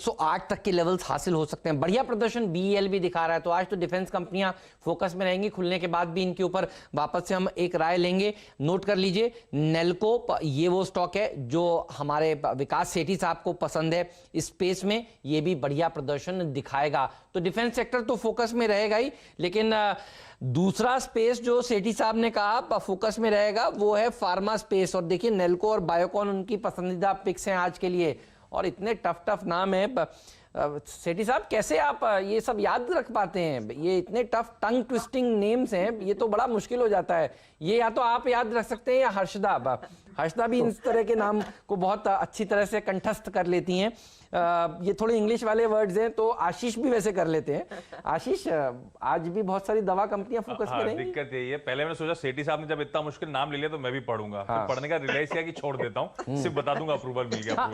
108 तक के लेवल्स हासिल हो सकते हैं। बढ़िया प्रदर्शन बीईएल भी दिखा रहा है। तो आज तो डिफेंस कंपनियां फोकस में रहेंगी। खुलने के बाद भी इनके ऊपर वापस से हम एक राय लेंगे। नोट कर लीजिए, नेल्को ये वो स्टॉक है जो हमारे विकास सेठी साहब को पसंद है। इस स्पेस में ये भी बढ़िया प्रदर्शन दिखाएगा। तो डिफेंस सेक्टर तो फोकस में रहेगा ही, लेकिन दूसरा स्पेस जो सेठी साहब ने कहा फोकस में रहेगा वो है फार्मा स्पेस। और देखिए नेल्को और बायोकॉन उनकी पसंदीदा पिक्स हैं आज के लिए। और इतने टफ नाम है सेठी साहब, कैसे आप ये सब याद रख पाते हैं? ये इतने टफ टंग ट्विस्टिंग नेम्स हैं, ये तो बड़ा मुश्किल हो जाता है। ये या तो आप याद रख सकते हैं या हर्षदा भी इस तरह के नाम को बहुत अच्छी तरह से कंठस्थ कर लेती हैं। ये थोड़े इंग्लिश वाले वर्ड्स हैं, तो आशीष भी वैसे कर लेते हैं। आशीष, आज भी बहुत सारी दवा कंपनियां फोकस में रहेंगी। दिक्कत यही है, पहले मैंने सोचा सेठी साहब ने जब इतना मुश्किल नाम ले लिया तो मैं भी पढ़ूंगा। फिर पढ़ने का रियलाइज किया कि छोड़ देता हूं, सिर्फ बता दूंगा अप्रूवल मिल गया।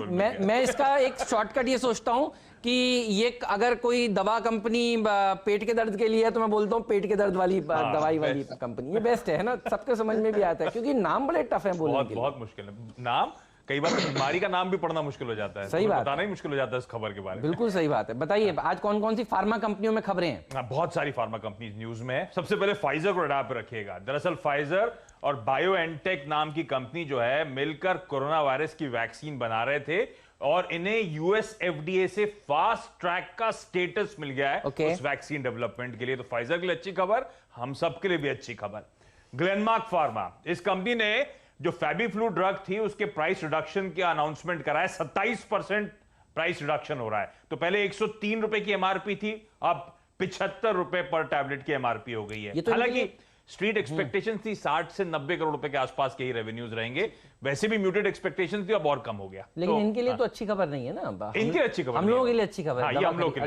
मैं इसका एक शॉर्टकट ये सोचता हूं कि ये अगर कोई दवा कंपनी पेट के दर्द के लिए है तो मैं बोलता हूं पेट के दर्द वाली दवाई वाली कंपनी ये बेस्ट है ना। सबके समझ में भी आता है, क्योंकि नाम बड़े टफ है बोलने के लिए। बहुत मुश्किल है नाम। कई बार तो बीमारी का नाम भी पढ़ना मुश्किल हो जाता है। सही बात, बताना ही मुश्किल हो जाता है इस खबर के बारे में। बिल्कुल सही बात है। बताइए आज कौन कौन सी फार्मा कंपनियों में खबरें हैं? बहुत सारी फार्मा कंपनी न्यूज में है। सबसे पहले फाइजर को रडार पर रखिएगा। दरअसल फाइजर और बायोएनटेक नाम की कंपनी जो है मिलकर कोरोना वायरस की वैक्सीन बना रहे थे और इन्हें यूएस एफडीए से फास्ट ट्रैक का स्टेटस मिल गया है उस वैक्सीन डेवलपमेंट के लिए। तो फाइजर के लिए अच्छी खबर, हम सबके लिए भी अच्छी खबर। ग्लेनमार्क फार्मा, इस कंपनी ने जो फेबिफ्लू ड्रग थी उसके प्राइस रिडक्शन की अनाउंसमेंट करा है। 27% प्राइस रिडक्शन हो रहा है। तो पहले 103 रुपए की एमआरपी थी, अब 75 रुपए पर टैबलेट की एमआरपी हो गई है। हालांकि स्ट्रीट एक्सपेक्टेशन थी 60 से 90 करोड़ रुपए के आसपास के ही रेवेन्यूज रहेंगे। वैसे भी म्यूटेड एक्सपेक्टेशन थी, अब और कम हो गया। लेकिन तो, इनके लिए तो अच्छी खबर नहीं है ना। इनके अच्छी खबर, हम लोगों के लिए अच्छी खबर है। हम लोग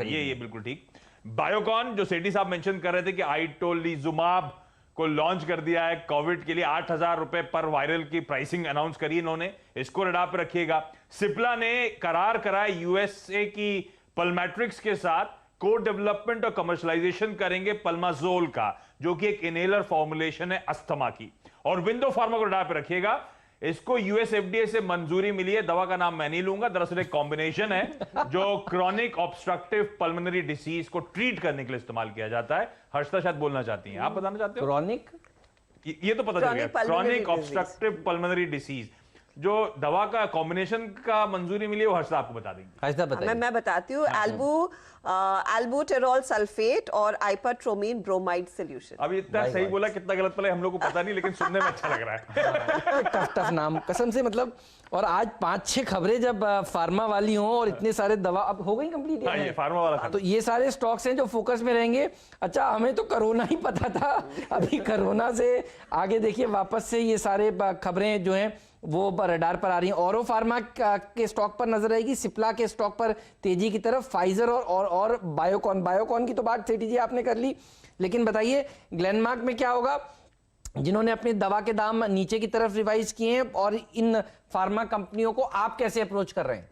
ये बिल्कुल ठीक। बायोकॉन जो सेठी साहब मेंशन कर रहे थे कि आइटोलिजुमाब को लॉन्च कर दिया है कोविड के लिए। 8,000 रुपए पर वायरल की प्राइसिंग अनाउंस करी इन्होंने, इसको रडार पर रखिएगा। सिप्ला ने करार कराया यूएसए की पल्मैट्रिक्स के साथ को डेवलपमेंट और कमर्शलाइजेशन करेंगे पल्माजोल का, जो कि एक इनहेलर फॉर्मुलेशन है अस्थमा की। और विंडो फार्मा को रडार पर रखिएगा, इसको यूएस एफडीए से मंजूरी मिली है। दवा का नाम मैं नहीं लूंगा, दरअसल एक कॉम्बिनेशन है जो क्रॉनिक ऑब्स्ट्रक्टिव पल्मोनरी डिसीज को ट्रीट करने के लिए इस्तेमाल किया जाता है। हर्षदा शायद बोलना चाहती हैं, आप बताना चाहते हो? क्रॉनिक, ये तो पता चल गया, क्रॉनिक ऑब्स्ट्रक्टिव पल्मोनरी डिसीज जो दवा का कॉम्बिनेशन का मंजूरी मिली है, वो हर्षदा आपको बता देंगे। हर्षदा बताइए। मैं बताती हूँ। एल्बुटेरॉल सल्फेट और आइपरट्रोमीन ब्रोमाइड सॉल्यूशन। अब इतना सही बोला, कितना गलत बोला हम लोग को पता नहीं, लेकिन सुनने में अच्छा लग रहा है। टफ नाम कसम से, मतलब। और आज 5-6 खबरें जब फार्मा वाली हों और इतने सारे दवा अब हो गई कंप्लीट है फार्मा वाला, तो ये सारे स्टॉक्स हैं जो फोकस में रहेंगे। अच्छा, हमें तो कोरोना ही पता था, अभी कोरोना से आगे देखिए वापस से ये सारे खबरें जो हैं वो रडार पर आ रही हैं। औरो फार्मा के स्टॉक पर नजर आएगी, सिप्ला के स्टॉक पर तेजी की तरफ, फाइजर और बायोकॉन की तो बात सेठी जी आपने कर ली। लेकिन बताइए ग्लेनमार्क में क्या होगा, जिन्होंने अपनी दवा के दाम नीचे की तरफ रिवाइज किए हैं, और इन फार्मा कंपनियों को आप कैसे अप्रोच कर रहे हैं?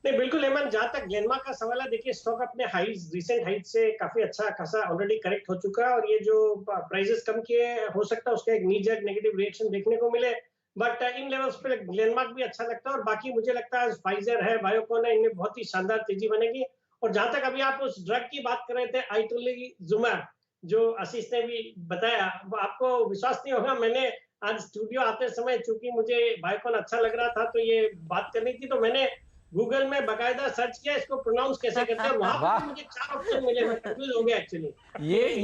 नहीं, बिल्कुल हेमंत, जहां तक ग्लेनमार्क का सवाल है, देखिए स्टॉक अपने हाइज, रिसेंट हाइट से काफी अच्छा खासा ऑलरेडी करेक्ट हो चुका है। और ये जो प्राइसेस कम किए, हो सकता है उसका एक नी जर्क नेगेटिव रिएक्शन देखने को मिले, बट इन लेवल्स पे ग्लेनमार्क भी अच्छा लगता है। और बाकी मुझे लगता है फाइजर है, बायोकॉन है, इनमें बहुत ही शानदार तेजी बनेगी। और जहां तक अभी आप उस ड्रग की बात कर रहे थे आइटोलिजुमाब, जो आशीष ने भी बताया, आपको विश्वास नहीं होगा, मैंने आज स्टूडियो आते समय, चूंकि मुझे बायोकॉन अच्छा लग रहा था तो ये बात करनी थी, तो मैंने गूगल में बकायदा सर्च किया इसको प्रोनाउंस कैसे करते हैं। वहां पर मुझे 4 ऑप्शन मिले, मैं कंफ्यूज हो गया एक्चुअली।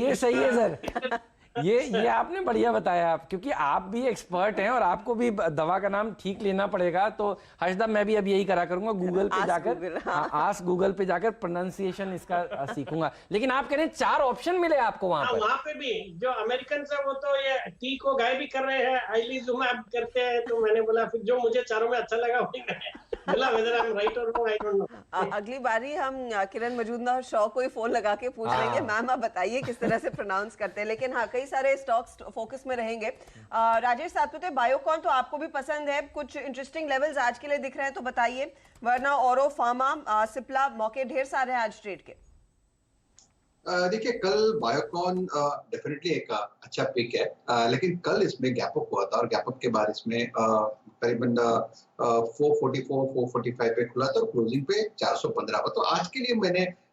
ये सही है सर, ये आपने बढ़िया बताया, क्योंकि आप भी एक्सपर्ट हैं और आपको भी दवा का नाम ठीक लेना पड़ेगा। तो हर्षदा, मैं भी अब यही करा करूंगा, गूगल पे जाकर आस्क गूगल पे जाकर प्रोनाउंसिएशन इसका सीखूंगा। लेकिन आप कह रहे हैं 4 ऑप्शन मिले आपको वहां पर? वहां पे भी जो अमेरिकन है वो तो ये टी को गायब भी कर रहे हैं, आइटोलिजुमाब करते हैं। तो मैंने बोला, फिर जो मुझे चारों में अच्छा लगा वही बोला, whether I'm right or wrong, I don't know। अगली बारी हम किरण मजूमदार शॉ को ही फोन लगा के पूछ लेंगे, मैम आप बताइए किस तरह से प्रोनाउंस करते हैं। लेकिन हाँ, कई सारे स्टॉक्स फोकस में रहेंगे। राजेश सातपुते, बायोकॉन तो आपको भी पसंद है, कुछ इंटरेस्टिंग लेवल्स आज के लिए दिख रहे हैं तो बताइए, वरना औरो फार्मा, सिप्ला, मौके ढेर सारे हैं आज ट्रेड के। देखिए कल बायोकॉन डेफिनेटली एक अच्छा पिक है, लेकिन कल इसमें गैप अप हुआ था और गैप अप के बाद इसमें करीबन 444 445 पे खुला था और क्लोजिंग पे 415 पर। तो आज के लिए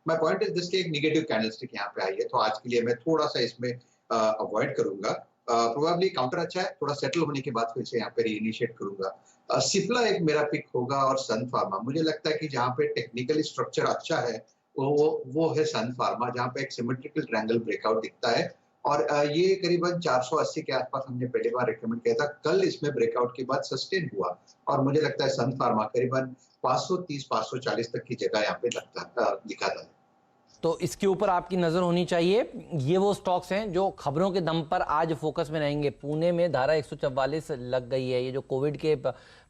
माय पॉइंट इज दिस कि एक नेगेटिव कैंडलस्टिक यहाँ पे आई है, तो आज के लिए मैं थोड़ा सा इसमें अवॉइड करूंगा। प्रोबेबली काउंटर अच्छा है, थोड़ा सेटल होने के बाद फिर से यहाँ पे रीइनिशिएट करूंगा। सिप्ला एक मेरा पिक होगा और सन फार्मा। मुझे लगता है कि जहाँ पे टेक्निकली स्ट्रक्चर अच्छा है वो है सन फार्मा, जहाँ पे एक सिमेट्रिकल ट्रायंगल ब्रेकआउट दिखता है और ये करीबन 480 के आसपास हमने पहली बार रिकमेंड किया था। कल इसमें ब्रेकआउट के बाद सस्टेन हुआ और मुझे लगता है सन फार्मा करीबन 530 540 तक की जगह यहाँ पे दिखाता है। तो इसके ऊपर आपकी नजर होनी चाहिए। ये वो स्टॉक्स हैं जो खबरों के दम पर आज फोकस में रहेंगे। पुणे में धारा 144 लग गई है। ये जो कोविड के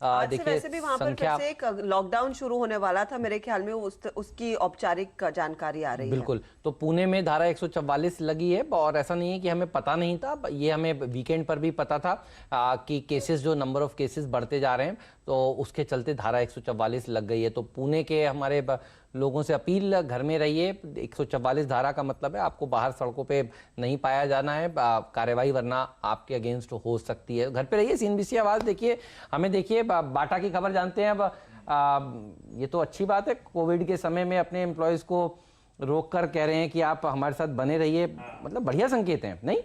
देखिए वैसे भी वहां पर फिर से एक लॉकडाउन शुरू होने वाला था, मेरे ख्याल में उसकी औपचारिक जानकारी आ रही है। बिल्कुल, तो पुणे में धारा 144 लगी है और ऐसा नहीं है कि हमें पता नहीं था, ये हमें वीकेंड पर भी पता था कि केसेस, जो नंबर ऑफ केसेस बढ़ते जा रहे हैं, तो उसके चलते धारा 144 लग गई है। तो पुणे के हमारे लोगों से अपील, घर में रहिए। 144 धारा का मतलब है आपको बाहर सड़कों पे नहीं पाया जाना है, कार्रवाई वरना आपके अगेंस्ट हो सकती है। घर पे रहिए। सीएनबीसी आवाज देखिए। हमें देखिए बाटा की खबर जानते हैं। अब ये तो अच्छी बात है, कोविड के समय में अपने एम्प्लॉयज को रोक कर कह रहे हैं कि आप हमारे साथ बने रहिए, मतलब बढ़िया संकेत हैं, नहीं?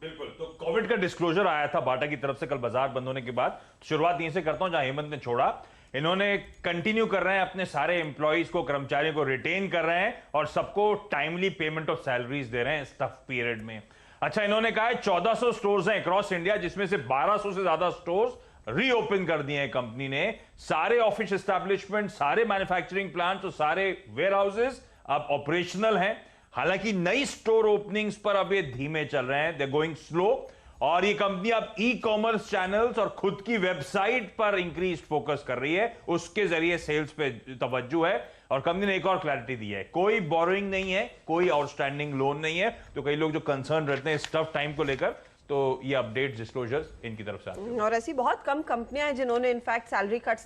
बिल्कुल। तो कोविड का डिस्क्लोजर आया था बाटा की तरफ से कल बाजार बंद होने के बाद। शुरुआत यहीं से करता हूं जहां हेमंत ने छोड़ा। इन्होंने कंटिन्यू कर रहे हैं, अपने सारे एम्प्लॉइज को, कर्मचारियों को रिटेन कर रहे हैं और सबको टाइमली पेमेंट ऑफ सैलरीज दे रहे हैं इस टफ पीरियड में। अच्छा, इन्होंने कहा है 1400 स्टोर्स हैं अक्रॉस इंडिया, जिसमें से 1200 से ज्यादा स्टोर्स रीओपन कर दिए हैं कंपनी ने। सारे ऑफिस एस्टैब्लिशमेंट, सारे मैन्युफैक्चरिंग प्लांट्स और सारे वेयर हाउसेज अब ऑपरेशनल हैं। हालांकि नई स्टोर ओपनिंग्स पर अब ये धीमे चल रहे हैं, दे गोइंग स्लो। और ये कंपनी अब ई कॉमर्स चैनल्स और खुद की वेबसाइट पर इंक्रीज फोकस कर रही है, उसके जरिए सेल्स पे तवज्जो है। और कंपनी ने एक और क्लैरिटी दी है, कोई बोरोइंग नहीं है, कोई आउटस्टैंडिंग लोन नहीं है। तो कई लोग जो कंसर्न रहते हैं इस टफ टाइम को लेकर, तो ये अपडेट डिस्क्लोजर्स इनकी तरफ से आते हैं। और ऐसी बहुत कम कंपनियां हैं जिन्होंने इनफैक्ट सैलरी कट्स